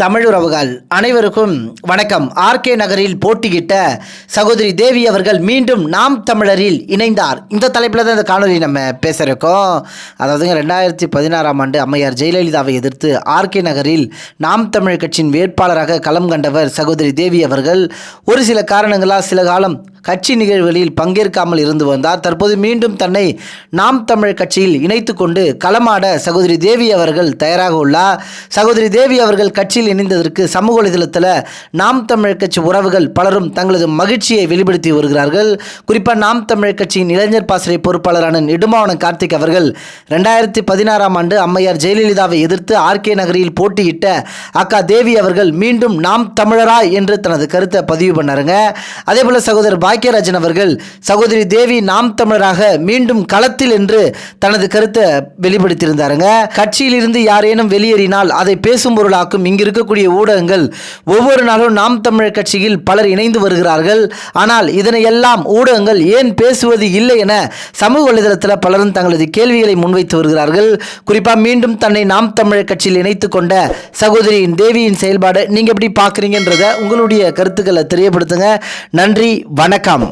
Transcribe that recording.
தமிழுறவுகள் அனைவருக்கும் வணக்கம். ஆர்கே நகரில் போட்டியிட்ட சகோதரி தேவி அவர்கள் மீண்டும் நாம் தமிழரில் இணைந்தார். இந்த தலைப்பில் தான் இந்த காணொலி நம்ம பேசுகிறோம். அதாவதுங்க 2016ஆம் ஆண்டு அம்மையார் ஜெயலலிதாவை எதிர்த்து ஆர்கே நகரில் நாம் தமிழர் கட்சியின் வேட்பாளராக களம் கண்டவர் சகோதரி தேவி அவர்கள். ஒரு சில காரணங்களால் சில காலம் கட்சி நிகழ்வுகளில் பங்கேற்காமல் இருந்து வந்தார். தற்போது மீண்டும் தன்னை நாம் தமிழர் கட்சியில் இணைத்து கொண்டு களமாட சகோதரி தேவி அவர்கள் தயாராக உள்ளார். சகோதரி தேவி அவர்கள் கட்சியில் இணைந்ததற்கு சமூக வலைதளத்தில் நாம் தமிழர் கட்சி உறவுகள் பலரும் தங்களது மகிழ்ச்சியை வெளிப்படுத்தி வருகிறார்கள். குறிப்பாக நாம் தமிழர் கட்சியின் இளைஞர் பாசறை பொறுப்பாளரான நெடுமாவனம் கார்த்திக் அவர்கள் 2016ஆம் ஆண்டு அம்மையார் ஜெயலலிதாவை எதிர்த்து ஆர்கே நகரில் போட்டியிட்ட அக்கா தேவி அவர்கள் மீண்டும் நாம் தமிழரா என்று தனது கருத்தை பதிவு பண்ணாருங்க. அதே போல சகோதரர் பாக்கியராஜன் அவர்கள் சகோதரி தேவி நாம் தமிழராக மீண்டும் களத்தில் என்று தனது கருத்தை வெளிப்படுத்தியிருந்தாருங்க. கட்சியில் இருந்து யாரேனும் வெளியேறினால் அதை பேசும் பொருளாக்கும் இங்கு இருக்கக்கூடிய ஊடகங்கள் ஒவ்வொரு நாளும் நாம் தமிழர் கட்சியில் பலர் இணைந்து வருகிறார்கள். ஆனால் இதனையெல்லாம் ஊடகங்கள் ஏன் பேசுவது இல்லை என சமூக வலைதளத்தில் பலரும் தங்களது கேள்விகளை முன்வைத்து வருகிறார்கள். குறிப்பாக மீண்டும் தன்னை நாம் தமிழர் கட்சியில் இணைத்து கொண்ட சகோதரியின் தேவியின் செயல்பாடு நீங்க எப்படி பார்க்குறீங்கன்றத உங்களுடைய கருத்துக்களை தெரியப்படுத்துங்க. நன்றி, வணக்கம்.